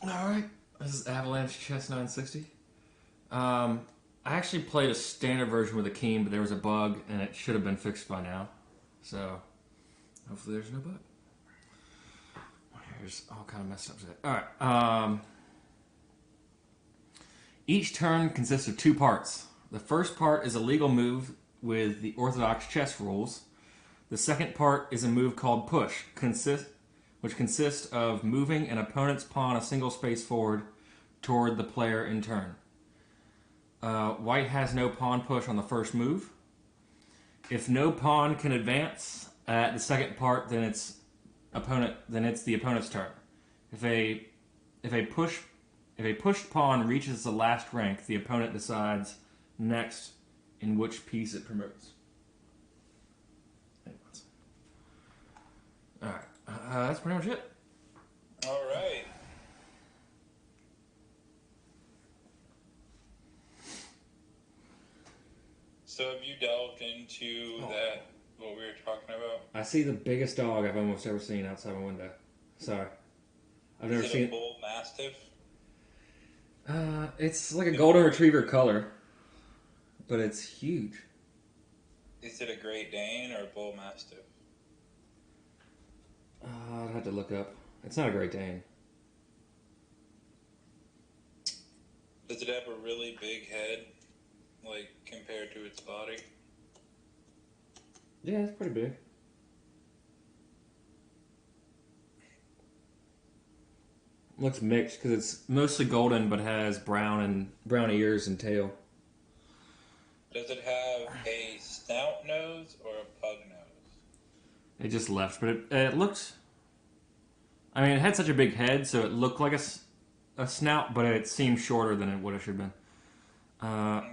Alright, this is Avalanche Chess 960. I actually played a standard version with a keen, but there was a bug, and it should have been fixed by now. So, hopefully there's no bug. Here's all kind of messed up today. Alright, each turn consists of two parts. The first part is a legal move with the orthodox chess rules. The second part is a move called push, which consists of moving an opponent's pawn a single space forward toward the player in turn. White has no pawn push on the first move. If no pawn can advance at the second part, then it's the opponent's turn. If a pushed pawn reaches the last rank, the opponent decides next in which piece it promotes. All right, that's pretty much it. All right. So have you delved into what we were talking about? I see the biggest dog I've almost ever seen outside my window. Sorry. I've never seen a bull mastiff? It's like a golden retriever color, but it's huge. Is it a Great Dane or a bull mastiff? I'd have to look up. It's not a Great Dane. Does it have a really big head, like, compared to its body? Yeah, it's pretty big. Looks mixed because it's mostly golden, but has brown ears and tail. Does it have a snout nose or a pug nose? It just left, but it looks. I mean, it had such a big head, so it looked like a snout, but it seemed shorter than it would have should have been. Okay,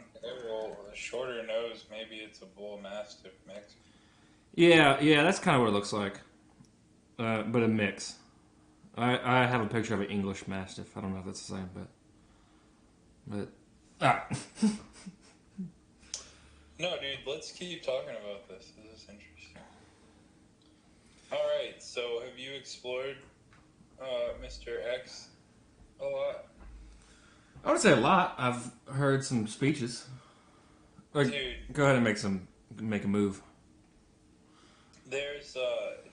well, a shorter nose, maybe it's a bull mastiff mix. Yeah, that's kind of what it looks like, but a mix. I have a picture of an English Mastiff. I don't know if that's the same, but No, dude, let's keep talking about this. This is interesting. Alright, so have you explored Mr. X a lot? I would say a lot. I've heard some speeches. Like, dude, go ahead and make a move. There's,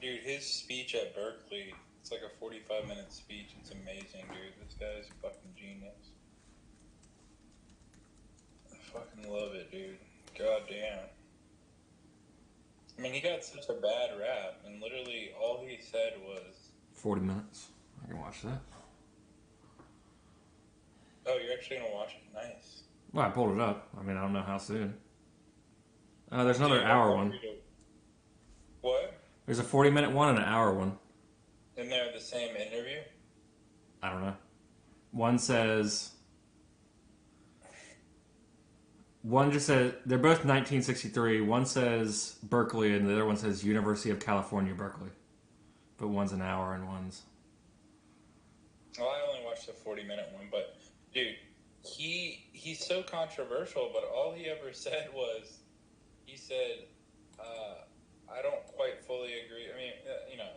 dude, his speech at Berkeley, it's like a 45-minute speech. It's amazing, dude. This guy's a fucking genius. I fucking love it, dude. God damn. I mean, he got such a bad rap, and literally all he said was... 40 minutes. I can watch that. Oh, you're actually going to watch it? Nice. Well, I pulled it up. I mean, I don't know how soon. There's another hour one. What? There's a 40-minute one and an hour one. And they're the same interview? I don't know. One just says, they're both 1963. One says Berkeley and the other one says University of California, Berkeley. But one's an hour and one's... Well, I only watched the 40-minute one, but, dude, he's so controversial, but all he ever said was, he said, I don't quite fully agree. I mean,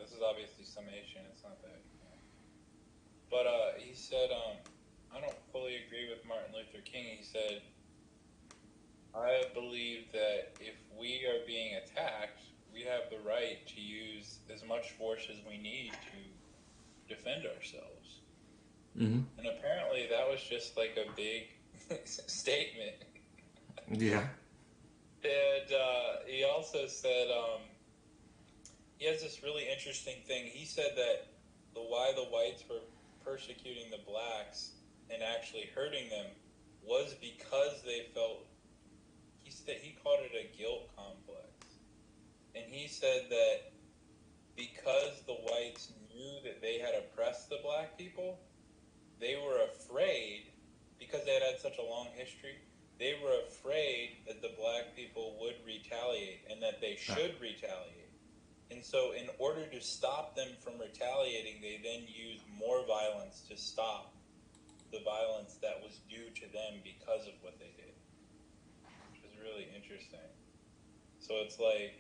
this is obviously summation. It's not that. But he said, I don't fully agree with Martin Luther King. He said, I believe that if we are being attacked, we have the right to use as much force as we need to defend ourselves. Mm-hmm. And apparently that was just like a big statement. Yeah. And he also said, he has this really interesting thing. He said that why the whites were persecuting the blacks and actually hurting them was because they felt, he called it a guilt complex. And he said that because the whites knew that they had oppressed the black people, they were afraid, because they had such a long history, they were afraid that the black people would retaliate and that they should retaliate. And so in order to stop them from retaliating, they then used more violence to stop the violence that was due to them because of what they did. Which is really interesting. So it's like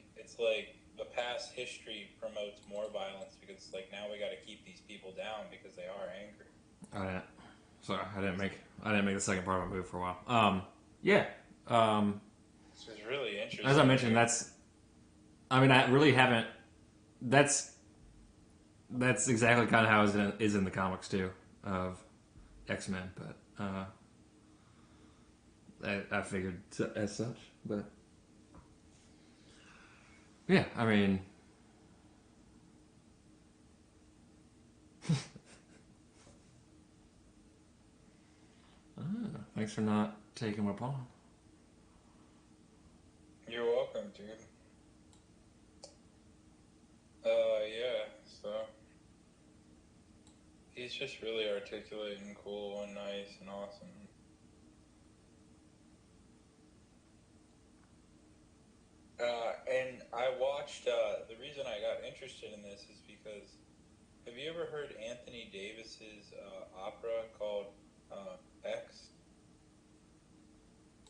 the past history promotes more violence because it's like now we got to keep these people down because they are angry. I didn't. Sorry, I didn't make the second part of my move for a while. Yeah. This is really interesting. As I mentioned, I really haven't. That's exactly kind of how it is in the comics too of X-Men, but I figured as such. But yeah, I mean. Thanks for not taking my pawn. You're welcome, dude. Yeah, so he's just really articulate and cool and nice and awesome. And I watched, the reason I got interested in this is because, have you ever heard Anthony Davis's opera called X?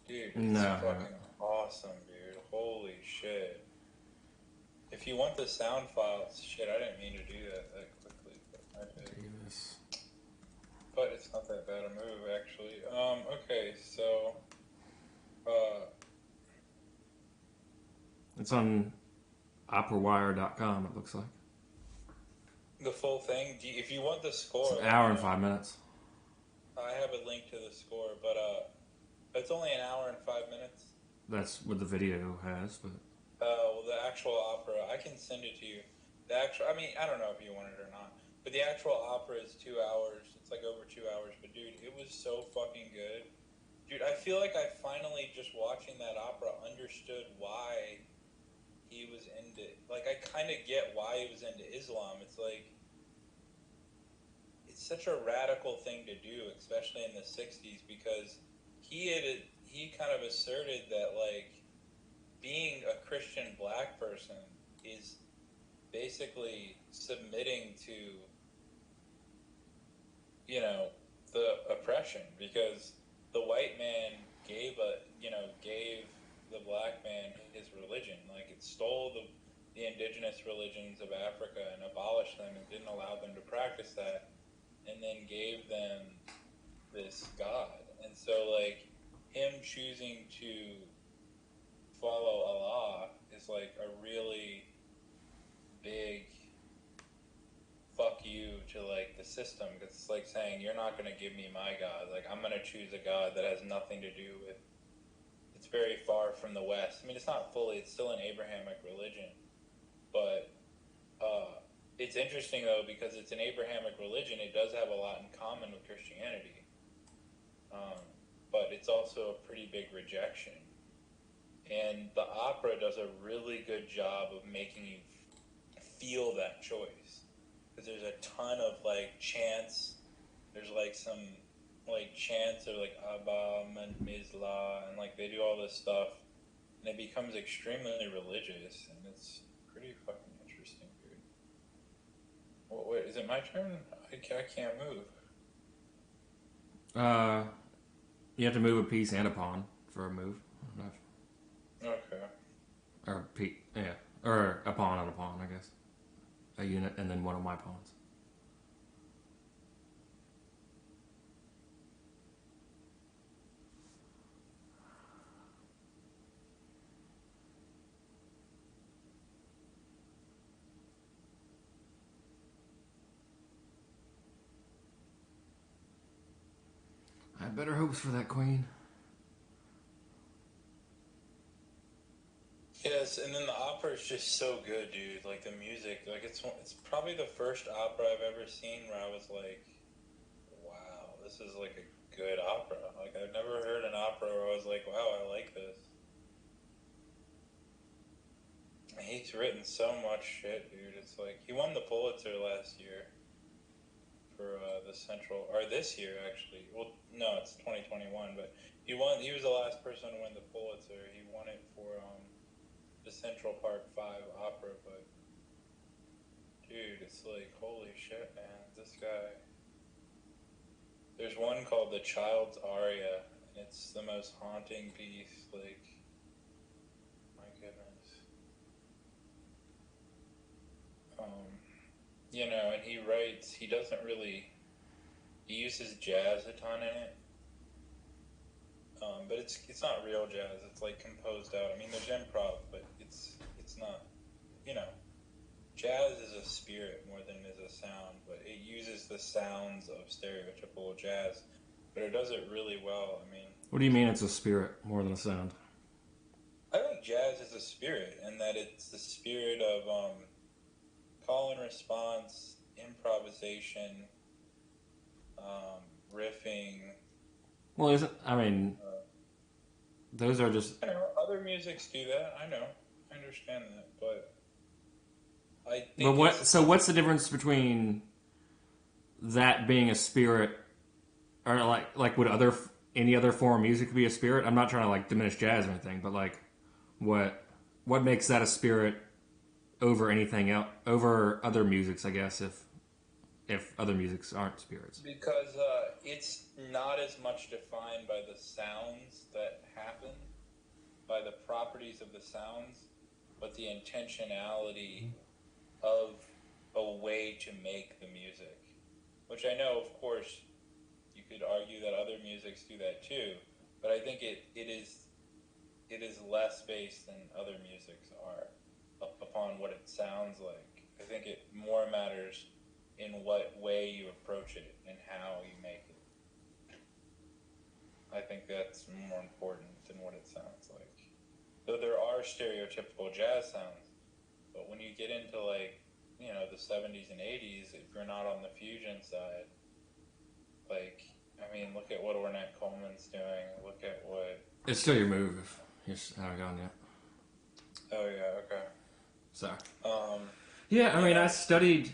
Dude, it's fucking awesome, dude. Holy shit. If you want the sound files, shit, I didn't mean to do that quickly, but I did. Davis. But it's not that bad a move, actually. Okay, so, it's on operawire.com, it looks like. the full thing, if you want the score... It's an hour and 5 minutes. I have a link to the score, but, it's only an hour and 5 minutes. That's what the video has, but... Well, the actual opera, I can send it to you. The actual, I mean, I don't know if you want it or not, but the actual opera is 2 hours. It's like over 2 hours, but dude, it was so fucking good. Dude, I feel like I finally, just watching that opera, understood why he was into, like, I kind of get why he was into Islam. It's like, it's such a radical thing to do, especially in the 60s, because he kind of asserted that, like, being a Christian black person is basically submitting to, you know, the oppression, because the white man gave the black man his religion. Like, it stole the indigenous religions of Africa and abolished them and didn't allow them to practice that, and then gave them this God. And so, like, him choosing to follow Allah is like a really big fuck you to, like, the system. It's like saying, you're not going to give me my God. Like, I'm going to choose a God that has nothing to do with, it's very far from the West. I mean, it's not fully, it's still an Abrahamic religion, but it's interesting though, because it's an Abrahamic religion. It does have a lot in common with Christianity, but it's also a pretty big rejection. And the opera does a really good job of making you feel that choice. Because there's a ton of, like, chants. There's, like, some, like, chants of, like, Abba and Mizla, and, like, they do all this stuff. And it becomes extremely religious, and it's pretty fucking interesting, dude. Well, wait, is it my turn? I can't move. You have to move a piece and a pawn for a move. Okay. Or a pawn on a pawn, I guess. A unit, and then one of my pawns. I had better hopes for that queen. Yes, and then the opera is just so good, dude. Like, the music, like, it's probably the first opera I've ever seen where I was like, wow, this is like a good opera. Like, I've never heard an opera where I was like, wow, I like this. And he's written so much shit, dude. It's like, he won the Pulitzer last year for this year, actually. Well, no, it's 2021, but he was the last person to win the Pulitzer. He won it for, the Central Park 5 opera, but dude, it's like, holy shit, man, this guy. There's one called The Child's Aria, and it's the most haunting piece, like, my goodness. You know, and he doesn't really he uses jazz a ton in it. But it's not real jazz. It's like composed out. I mean, there's improv, but it's not. You know, jazz is a spirit more than it is a sound. But it uses the sounds of stereotypical jazz, but it does it really well. I mean, What do you mean it's a spirit more than a sound? I think jazz is a spirit, and that it's the spirit of call and response, improvisation, riffing. Well, isn't I mean, those are just. I know other musics do that. I know, I understand that, but I think. But what? So what's the difference between that being a spirit, or like would any other form of music be a spirit? I'm not trying to like diminish jazz or anything, but like what makes that a spirit over anything else, over other musics? I guess if other musics aren't spirits, Because it's not as much defined by the sounds that happen, by the properties of the sounds, but the intentionality of a way to make the music. Which I know, of course, you could argue that other musics do that too, but I think it is less based than other musics are upon what it sounds like. I think it more matters in what way you approach it and how you make it. I think that's more important than what it sounds like. Though there are stereotypical jazz sounds, but when you get into like, you know, the 70s and 80s, if you're not on the fusion side, like, I mean, look at what Ornette Coleman's doing. Look at what... it's still your move if you just haven't gone yet. Oh, yeah, okay. Sorry. Yeah, I mean, I studied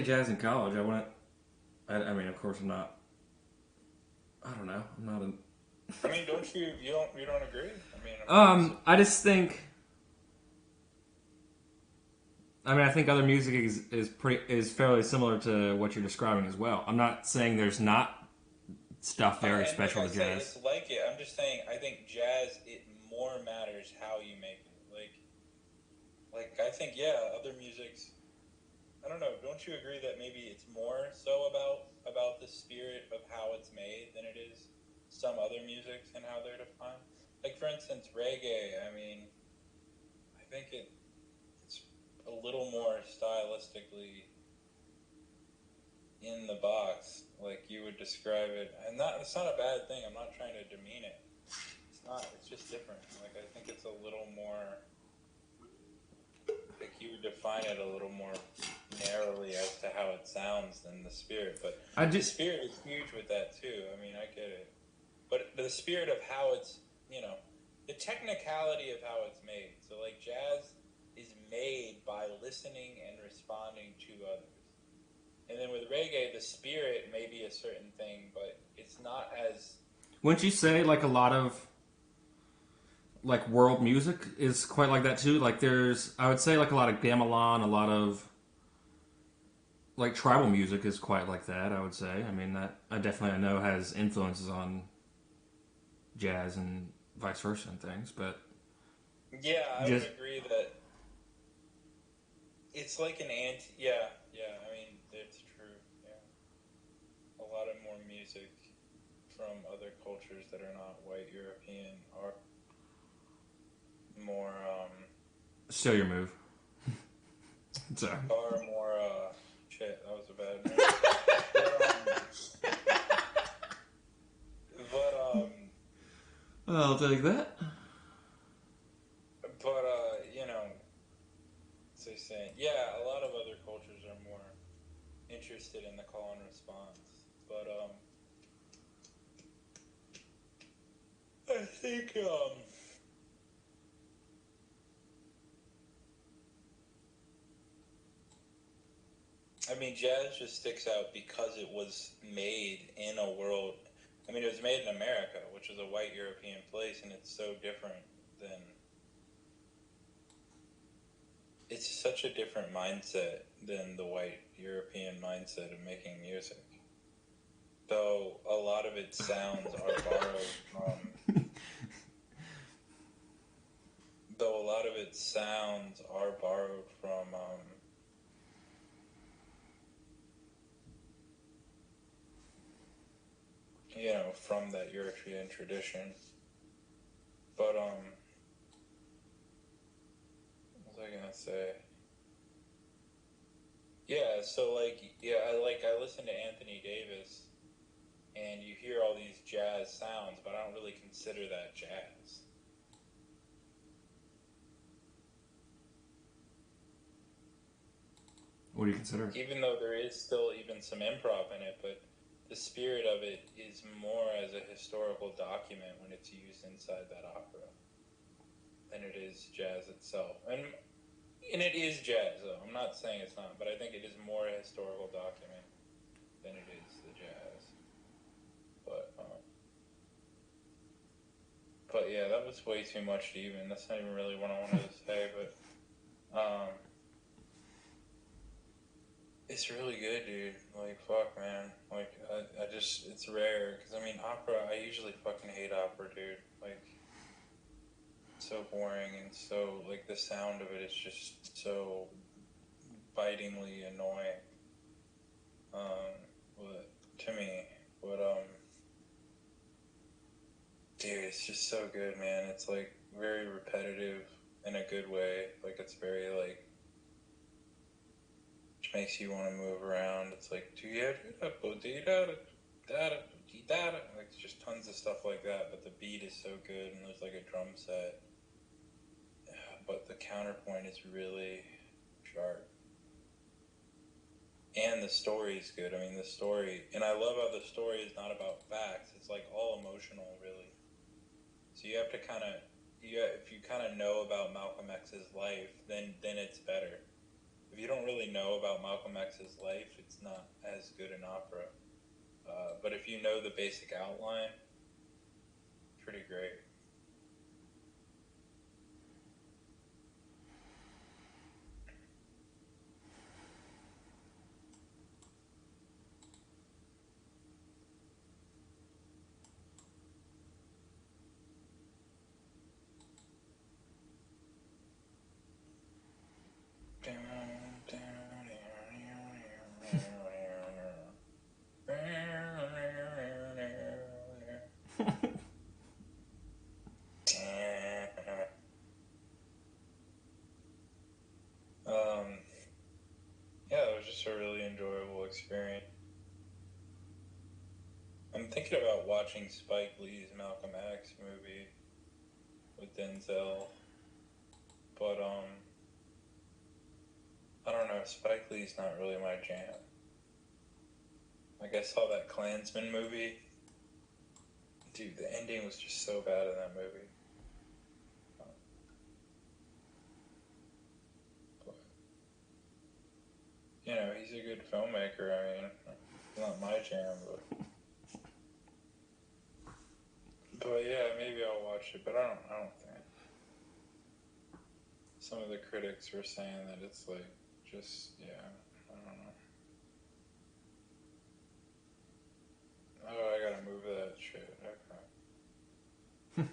jazz in college. I mean, of course, I'm not. I don't know. I'm not a. I mean, you don't agree? I just think. I mean, I think other music is fairly similar to what you're describing as well. I'm not saying there's not stuff very special to jazz. It's like it. I'm just saying I think jazz, it more matters how you make it. Like I think other musics. I don't know. Don't you agree that maybe it's more so about the spirit of how it's made than it is some other musics and how they're defined? Like for instance, reggae. I mean, I think it's a little more stylistically in the box, like you would describe it. And it's not a bad thing. I'm not trying to demean it. It's not. It's just different. Like I think it's a little more. Like you would define it a little more narrowly as to how it sounds than the spirit. But the spirit is huge with that too. I mean, I get it. But the spirit of how it's, the technicality of how it's made. So like jazz is made by listening and responding to others. And then with reggae, the spirit may be a certain thing, but it's not as... Wouldn't you say like a lot of like world music is quite like that too? Like I would say like a lot of gamelan, a lot of like tribal music is quite like that, I would say. I mean, that I definitely know has influences on jazz and vice versa and things, but... Yeah, I would agree that it's like an anti... Yeah, I mean, it's true, yeah. A lot of more music from other cultures that are not white European are more... Still your move. Sorry. Are more... Shit, that was a bad move. I'll take that. But, so saying, a lot of other cultures are more interested in the call and response. But, I think, I mean, jazz just sticks out because it was made in a world... I mean, it was made in America, which is a white European place, and it's so different than... It's such a different mindset than the white European mindset of making music. Though a lot of its sounds are borrowed from... Though a lot of its sounds are borrowed from... from that European tradition. But what was I gonna say? Yeah, so I listen to Anthony Davis, and you hear all these jazz sounds, but I don't really consider that jazz. What do you consider? Even though there is still even some improv in it, but the spirit of it is more as a historical document when it's used inside that opera than it is jazz itself. And it is jazz, though. I'm not saying it's not, but I think it is more a historical document than it is the jazz. But yeah, that was way too much to even. That's not even really what I wanted to say, but it's really good, dude. Like, fuck, man. Like, I just, it's rare. Because, I mean, opera, I usually fucking hate opera, dude. Like, it's so boring and so, like, the sound of it is just so bitingly annoying. To me. But, dude, it's just so good, man. It's, like, very repetitive in a good way. Like, it's very, like, which makes you want to move around. It's like, like, it's just tons of stuff like that, but the beat is so good, and there's like a drum set. But the counterpoint is really sharp. And the story's good. I mean, the story, and I love how the story is not about facts. It's like all emotional, really. So you have to kind of, if you kind of know about Malcolm X's life, then it's better. If you don't really know about Malcolm X's life, it's not as good an opera. But if you know the basic outline, pretty great. Yeah, it was just a really enjoyable experience. I'm thinking about watching Spike Lee's Malcolm X movie with Denzel, but I don't know. Spike Lee's not really my jam. Like, I saw that Klansman movie. Dude, the ending was just so bad in that movie. But, you know, he's a good filmmaker. I mean, it's not my jam, but yeah, maybe I'll watch it. But I don't think. Some of the critics were saying that it's like just, yeah, I don't know. Oh, I gotta move that shit. Okay.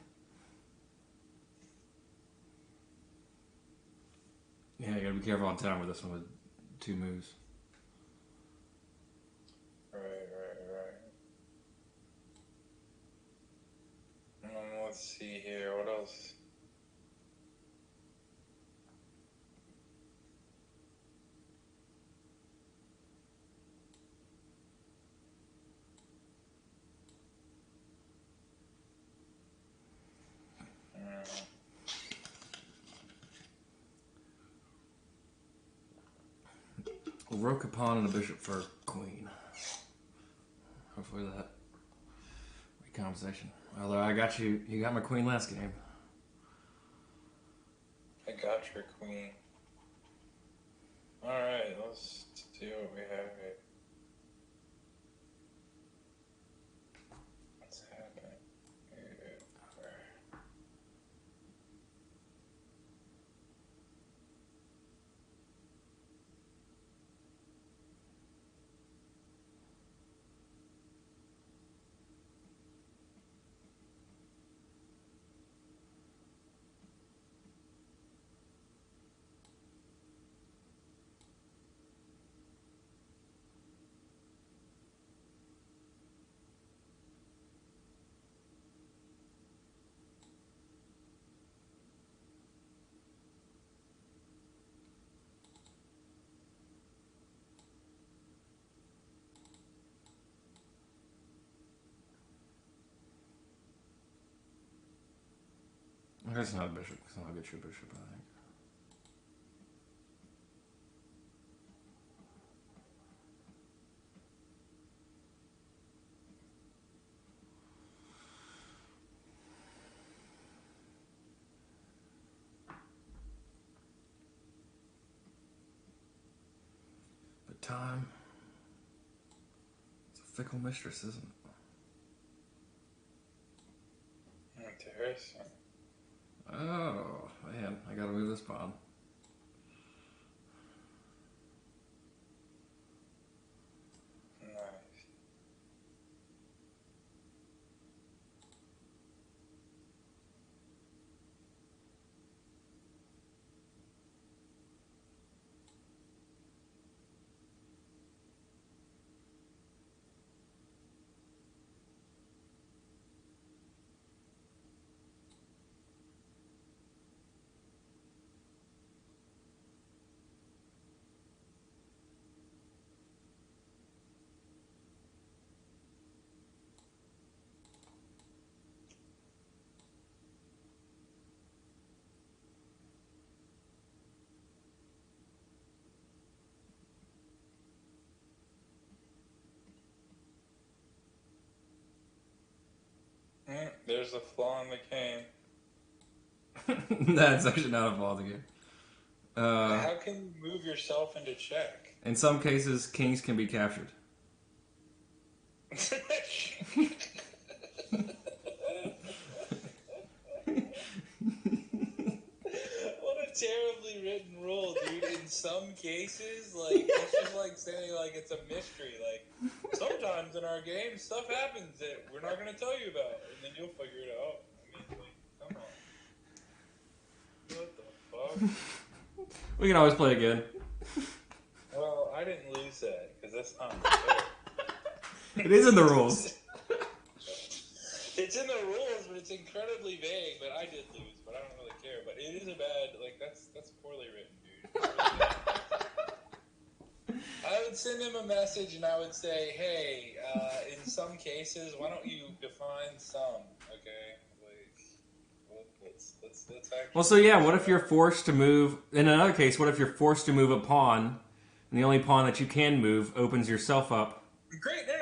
Yeah, you gotta be careful on time with this one with two moves. Right. Let's see here. What else? A rook, a pawn, and a bishop for queen. Hopefully that conversation. Although I got you got my queen last game. I got your queen. Alright, let's see what we have here. What's happening? That's not a bishop, so I'll get you a bishop, I think. But time, it's a fickle mistress, isn't it? Interesting. Oh, man, I gotta move this pawn. Nice. There's a flaw in the game. That's actually not a flaw of the game. How can you move yourself into check? In some cases, kings can be captured. What a terribly written rule, dude. In some cases, like, it's just like saying, like, it's a mystery. Like, sometimes in our game, stuff happens that we're not going to tell you about, and then you'll figure it out. I mean, like, come on. What the fuck? We can always play again. Well, I didn't lose that, because that's not fair. It is in the rules. It's in the rules, but it's incredibly vague. But I did lose, but I don't really care. But it is a bad, like, that's poorly written, dude. Really I would send him a message and I would say, hey, in some cases, why don't you define some, okay? Like, let's actually... Well, so yeah, what if you're forced to move... In another case, what if you're forced to move a pawn, and the only pawn that you can move opens yourself up? Great, great.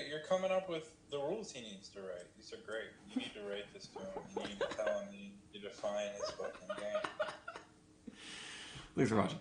You're coming up with the rules he needs to write. These are great. You need to write this to him. You need to tell him you define his fucking game. Thanks for watching.